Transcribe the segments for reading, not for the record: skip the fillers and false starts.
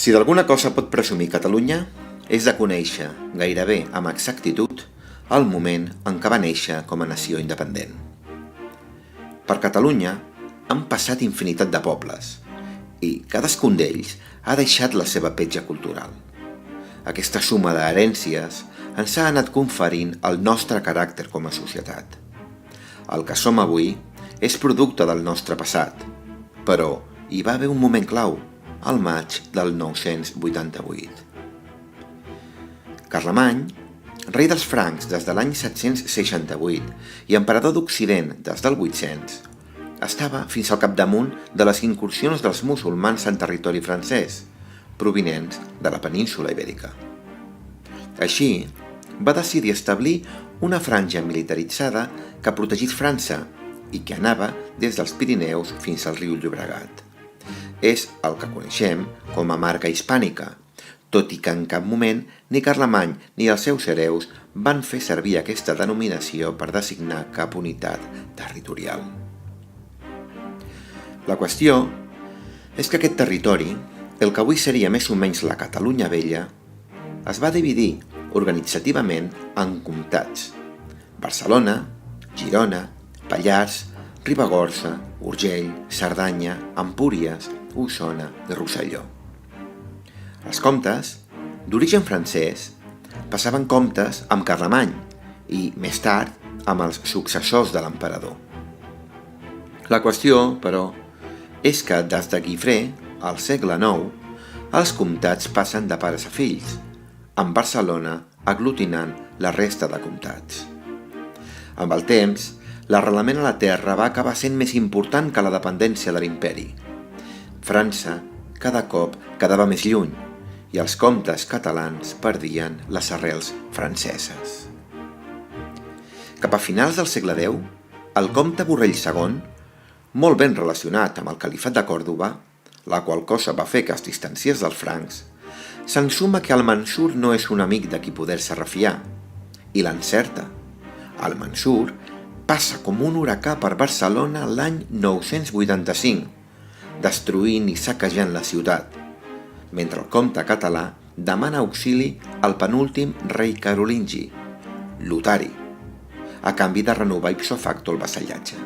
Si d'alguna cosa pot presumir Catalunya, és de conèixer, gairebé amb exactitud, el moment en què va néixer com a nació independent. Per Catalunya han passat infinitat de pobles i cadascun d'ells ha deixat la seva petja cultural. Aquesta suma d'herències ens ha anat conferint el nostre caràcter com a societat. El que som avui és producte del nostre passat, però hi va haver un moment clau, al maig del 988. Carlemany, rei dels francs des de l'any 768 i emperador d'Occident des del 800, estava fins al capdamunt de les incursions dels musulmans en territori francès, provinents de la península ibèrica. Així, va decidir establir una franja militaritzada que protegís França i que anava des dels Pirineus fins al riu Llobregat. És el que coneixem com a marca hispànica, tot i que en cap moment ni Carlemany ni els seus hereus van fer servir aquesta denominació per designar cap unitat territorial. La qüestió és que aquest territori, el que avui seria més o menys la Catalunya Vella, es va dividir organitzativament en comtats: Barcelona, Girona, Pallars, Ribagorça, Urgell, Cerdanya, Empúries, Osona i Rosselló. Els comtes, d'origen francès, passaven comptes amb Carlemany i, més tard, amb els successors de l'emperador. La qüestió, però, és que des de Guifré, al segle IX, els comtats passen de pares a fills, amb Barcelona aglutinant la resta de comtats. Amb el temps, l'arrelament a la terra va acabar sent més important que la dependència de l'imperi. França cada cop quedava més lluny i els comtes catalans perdien les arrels franceses. Cap a finals del segle X, el comte Borrell II, molt ben relacionat amb el califat de Còrdova, la qual cosa va fer que es distanciés dels francs, s'ensuma que el Mansur no és un amic de qui poder-se refiar, i l'encerta. El Mansur passa com un huracà per Barcelona l'any 985, destruint i saquejant la ciutat, mentre el comte català demana auxili al penúltim rei carolingi, Lotari, a canvi de renovar ipso facto el vassallatge.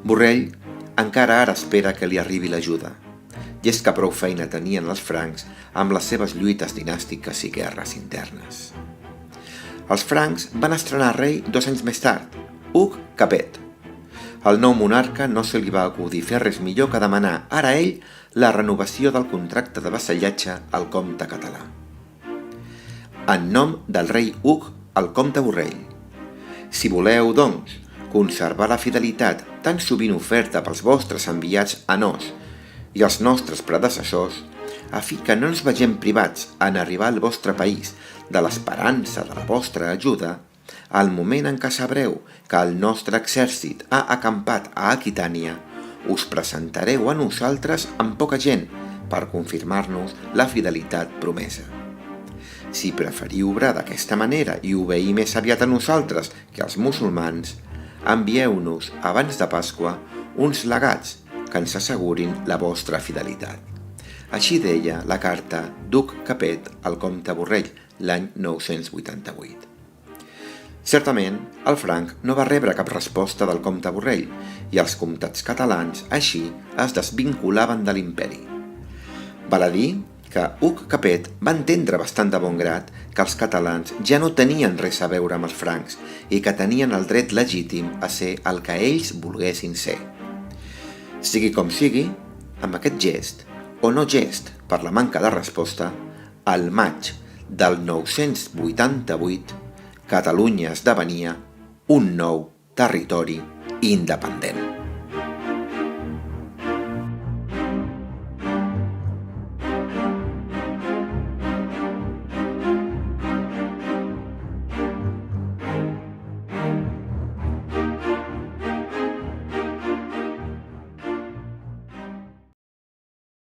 Borrell encara ara espera que li arribi l'ajuda, i és que prou feina tenien els francs amb les seves lluites dinàstiques i guerres internes. Els francs van estrenar rei 2 anys més tard, Hug Capet. Al nou monarca no se li va acudir fer res millor que demanar ara a ell la renovació del contracte de vassallatge al comte català. En nom del rei Hug al comte Borrell, si voleu, doncs, conservar la fidelitat tan sovint oferta pels vostres enviats a nos i els nostres predecessors, a fi que no ens vegem privats en arribar al vostre país de l'esperança de la vostra ajuda, al moment en què sabreu que el nostre exèrcit ha acampat a Aquitània, us presentareu a nosaltres amb poca gent per confirmar-nos la fidelitat promesa. Si preferiu obrar d'aquesta manera i obeir més aviat a nosaltres que als musulmans, envieu-nos abans de Pasqua uns legats que ens assegurin la vostra fidelitat. Així deia la carta d'Hug Capet al comte Borrell l'any 988. Certament, el franc no va rebre cap resposta del comte Borrell i els comtats catalans així es desvinculaven de l'imperi. Val a dir que Hug Capet va entendre bastant de bon grat que els catalans ja no tenien res a veure amb els francs i que tenien el dret legítim a ser el que ells volguessin ser. Sigui com sigui, amb aquest gest, o no gest per la manca de resposta, al maig del 988, Catalunya esdevenia un nou territori independent.